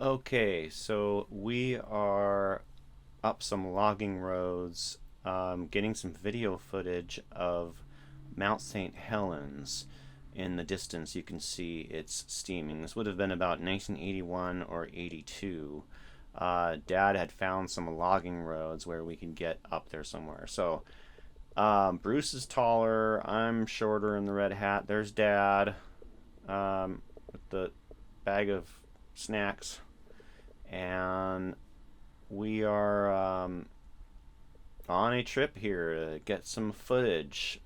Okay, so we are up some logging roads, getting some video footage of Mount St. Helens. In the distance, you can see it's steaming. This would have been about 1981 or 82. Dad had found some logging roads where we could get up there somewhere. So Bruce is taller, I'm shorter in the red hat. There's Dad with the bag of snacks, and we are on a trip here to get some footage,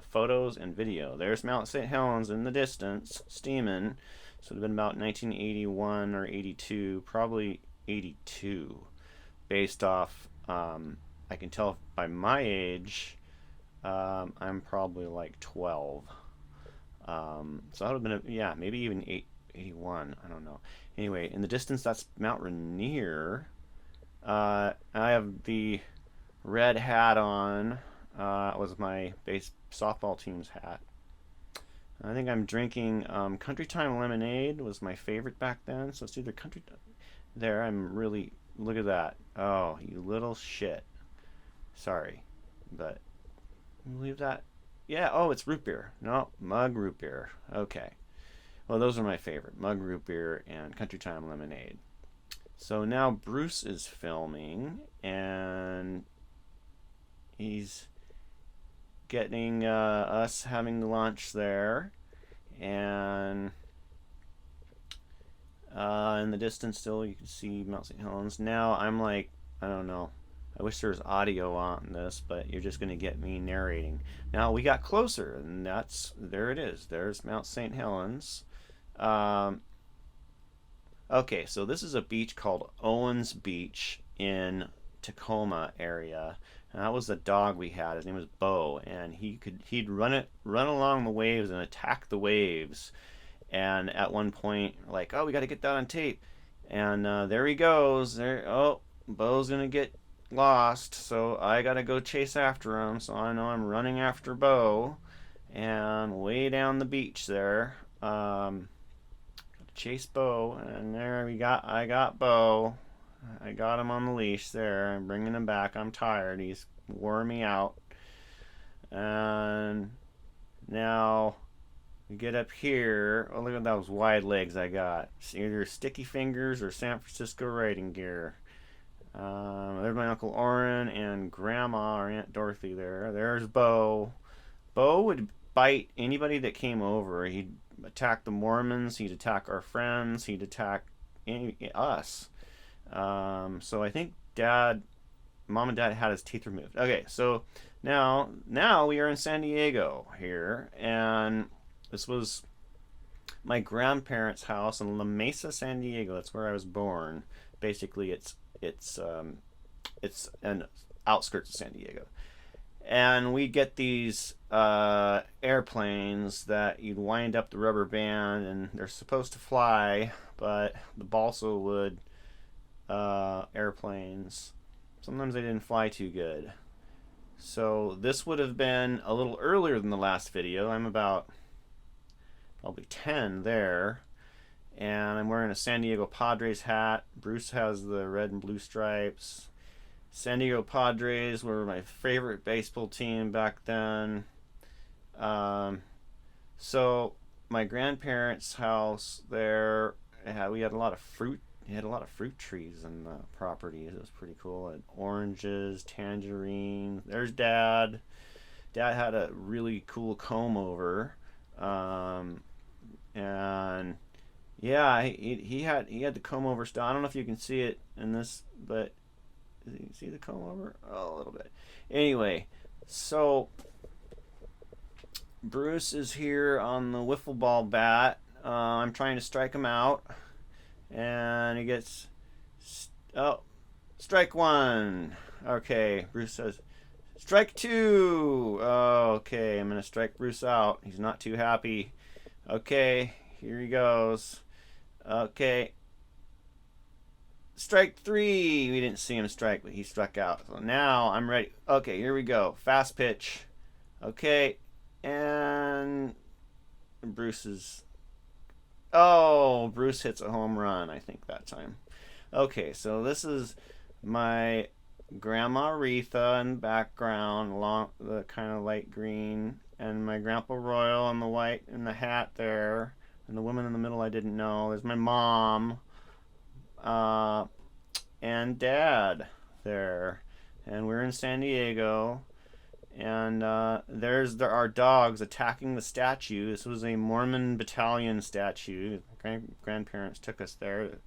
photos and video. There's Mount St. Helens in the distance, steaming. So it would have been about 1981 or 82, probably 82, based off, I can tell by my age, I'm probably like 12. So that would have been, yeah, maybe even 81, I don't know. Anyway, in the distance, that's Mount Rainier. I have the red hat on. It was my base softball team's hat. I think I'm drinking Country Time lemonade. Was my favorite back then. So it's either Country. There, I'm really. Look at that. Oh, you little shit. Sorry, but leave that. Yeah. Oh, it's root beer. No, mug root beer. Okay. Well, those are my favorite: mug root beer and Country Time lemonade. So now Bruce is filming, and he's getting us having lunch there, and in the distance still you can see Mount St. Helens. Now I'm like, I don't know, I wish there was audio on this, but you're just going to get me narrating. Now we got closer, and there it is. There's Mount St. Helens. Okay, so this is a beach called Owens Beach in Tacoma area. And that was the dog we had. His name was Bo, and he'd run along the waves and attack the waves. And at one point, like, oh, we got to get that on tape. And there he goes. There, oh, Bo's gonna get lost, so I gotta go chase after him. So I know I'm running after Bo, and way down the beach there. Chase Bo, and there I got Bo. I got him on the leash there. I'm bringing him back. I'm tired. He's wore me out. And now we get up here. Oh, look at those wide legs I got. It's either sticky fingers or San Francisco riding gear. There's my Uncle Orrin and Grandma or Aunt Dorothy there. There's Bo. Bo would bite anybody that came over. He'd attack the Mormons. He'd attack our friends. He'd attack us. So I think Mom and Dad had his teeth removed. Okay, so now we are in San Diego here, and this was my grandparents' house in La Mesa, San Diego. That's where I was born. Basically, it's an outskirts of San Diego. And we'd get these airplanes that you'd wind up the rubber band, and they're supposed to fly, but the balsa wood airplanes, sometimes they didn't fly too good. So this would have been a little earlier than the last video. I'm about probably 10 there, and I'm wearing a San Diego Padres hat. Bruce has the red and blue stripes. San Diego Padres were my favorite baseball team back then. So my grandparents' house there, we had a lot of fruit. He had a lot of fruit trees in the property. It was pretty cool. And oranges, tangerines. There's Dad. Dad had a really cool comb over, and yeah, he had the comb over style. I don't know if you can see it in this, but you see the comb over? Oh, a little bit. Anyway, so Bruce is here on the wiffle ball bat. I'm trying to strike him out, and he gets strike one. Okay, Bruce says strike two. Oh, okay, I'm gonna strike Bruce out. He's not too happy. Okay, here he goes. Okay, strike three. We didn't see him strike, but he struck out. So now I'm ready. Okay, here we go. Fast pitch. Okay, and Bruce is Oh, Bruce hits a home run, I think, that time. Okay, so this is my Grandma Aretha in the background, long, the kind of light green, and my Grandpa Royal in the white in the hat there, and the woman in the middle I didn't know. There's my mom, uh, and Dad there, and we're in San Diego. And there are dogs attacking the statue. This was a Mormon battalion statue. Grandparents took us there to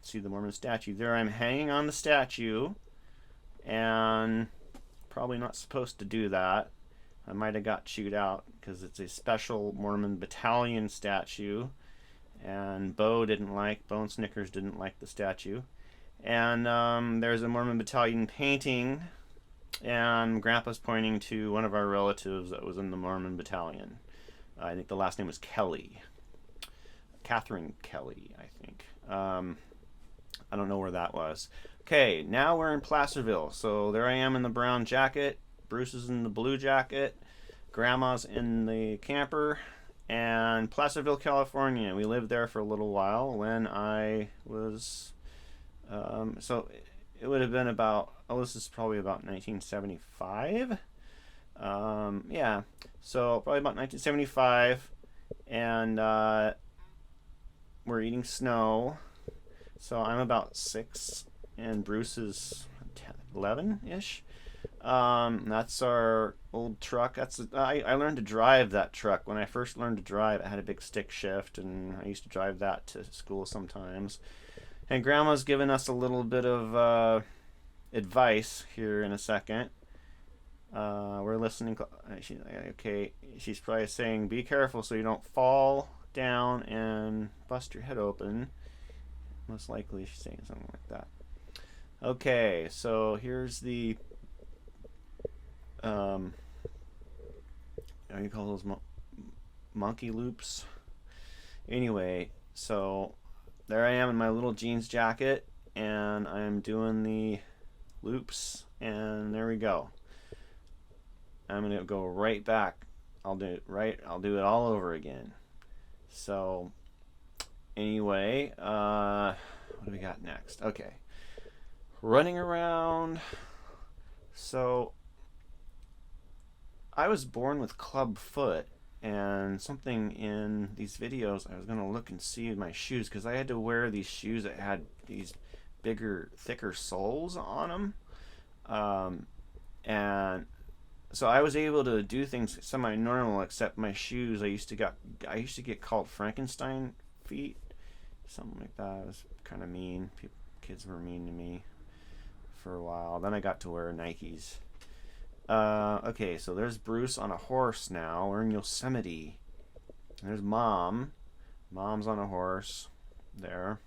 see the Mormon statue. There I'm hanging on the statue, and probably not supposed to do that. I might have got chewed out because it's a special Mormon battalion statue, and Bo and Snickers didn't like the statue. And there's a Mormon battalion painting, and Grandpa's pointing to one of our relatives that was in the Mormon battalion. I think the last name was Kelly. Catherine Kelly, I think. I don't know where that was. Okay, now we're in Placerville. So there I am in the brown jacket. Bruce is in the blue jacket. Grandma's in the camper. And Placerville, California. We lived there for a little while when I was... so it would have been about... Oh, this is probably about 1975. Yeah, so probably about 1975. And we're eating snow. So I'm about 6, and Bruce is 11-ish. That's our old truck. I learned to drive that truck. When I first learned to drive, it had a big stick shift, and I used to drive that to school sometimes. And Grandma's given us a little bit of advice here in a second. We're listening. She's probably saying, be careful so you don't fall down and bust your head open. Most likely she's saying something like that. Okay, so here's the how do you call those monkey loops? Anyway, so there I am in my little jeans jacket, and I'm doing the loops, and there we go. I'm gonna go right back. I'll do it all over again. So anyway, what do we got next? Okay, running around. So I was born with club foot, and something in these videos, I was gonna look and see my shoes, because I had to wear these shoes that had these bigger, thicker soles on them, and so I was able to do things semi-normal, except my shoes. I used to get called Frankenstein feet, something like that. It was kind of mean. Kids were mean to me for a while. Then I got to wear Nikes. Okay, so there's Bruce on a horse now. We're in Yosemite. There's Mom. Mom's on a horse there.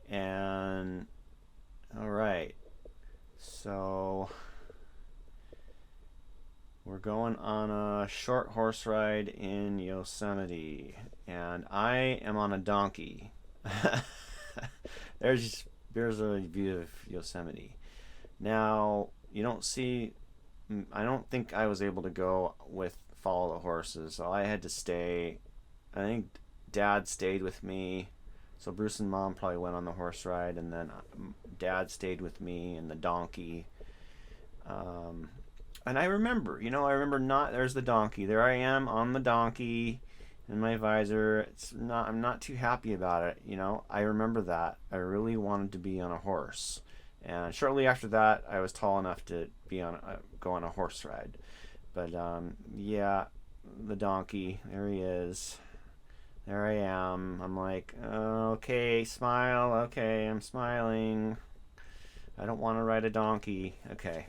And all right, so we're going on a short horse ride in Yosemite, and I am on a donkey. There's a view of Yosemite. Now, you don't see, I don't think I was able to go with follow the horses, so I had to stay. I think Dad stayed with me. So Bruce and Mom probably went on the horse ride, and then Dad stayed with me and the donkey. And I remember there's the donkey. There I am on the donkey in my visor. I'm not too happy about it. I remember that. I really wanted to be on a horse. And shortly after that, I was tall enough to go on a horse ride. But yeah, the donkey, there he is. There I am. I'm like, okay, smile. Okay, I'm smiling. I don't want to ride a donkey. Okay.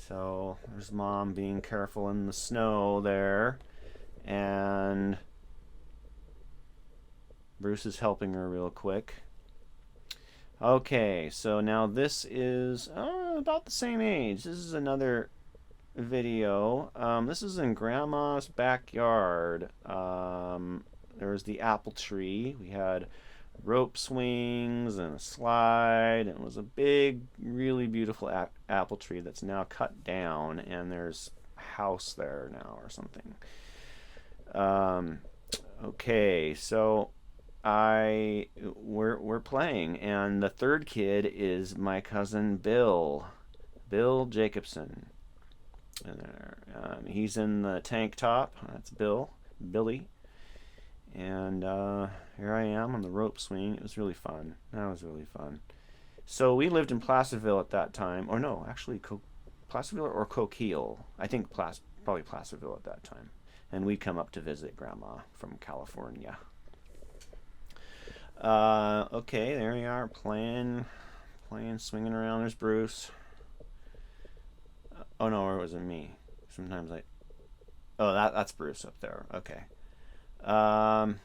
So there's Mom being careful in the snow there. And Bruce is helping her real quick. Okay, so now this is about the same age. This is another video. This is in Grandma's backyard. There was the apple tree. We had rope swings and a slide. It was a big, really beautiful apple tree that's now cut down, and there's a house there now or something. Okay, so we're playing, and the third kid is my cousin Bill Jacobson. And he's in the tank top. That's Billy. And here I am on the rope swing. It was really fun. That was really fun. So we lived in Placerville at that time, or no, actually, Placerville or Coquille. I think probably Placerville at that time. And we'd come up to visit Grandma from California. Okay, there we are playing, swinging around. There's Bruce. Oh no, or was it me? Sometimes I. Oh, that's Bruce up there. Okay. Um.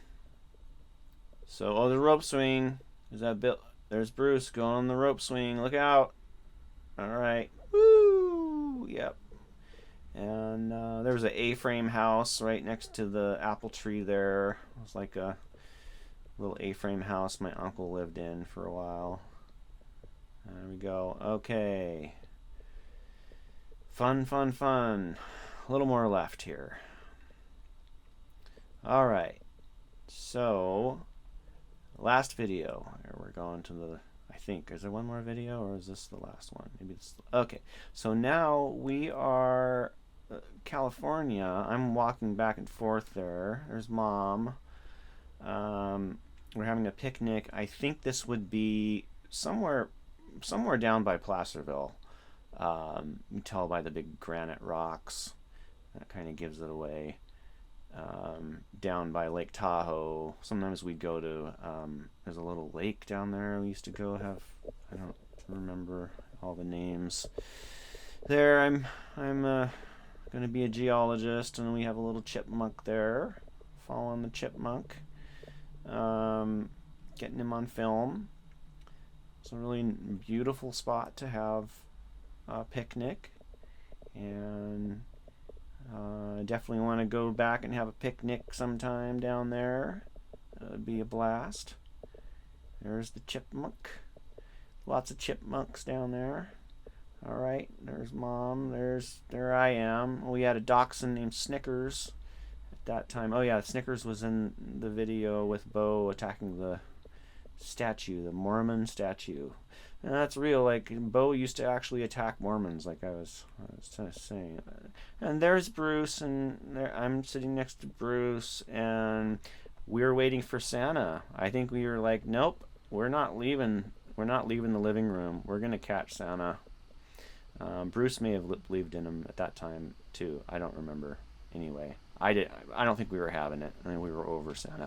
So, the rope swing. Is that Bill? There's Bruce going on the rope swing. Look out! All right. Woo! Yep. And there was an A-frame house right next to the apple tree there. It was like a little A-frame house my uncle lived in for a while. There we go. Okay. Fun, fun, fun. A little more left here. All right. So, last video. Here we're going to the. I think is there one more video, or is this the last one? Maybe it's okay. So now we are California. I'm walking back and forth there. There's Mom. We're having a picnic. I think this would be somewhere down by Placerville. You can tell by the big granite rocks. That kind of gives it away. Down by Lake Tahoe. Sometimes we go to. There's a little lake down there. We used to go have. I don't remember all the names. There, I'm going to be a geologist, and we have a little chipmunk there. Following the chipmunk. Getting him on film. It's a really beautiful spot to have a picnic, and I definitely want to go back and have a picnic sometime down there. It'd be a blast. There's the chipmunk. Lots of chipmunks down there. All right, there's Mom. There I am. We had a dachshund named Snickers at that time. Oh yeah, Snickers was in the video with Bo attacking the statue, the Mormon statue. And that's real. Like, Bo used to actually attack Mormons, like I was saying. And there's Bruce, and I'm sitting next to Bruce, and we're waiting for Santa. I think we were like, nope, we're not leaving. We're not leaving the living room. We're gonna catch Santa. Bruce may have believed in him at that time too. I don't remember. Anyway, I don't think we were having it. I mean, we were over Santa.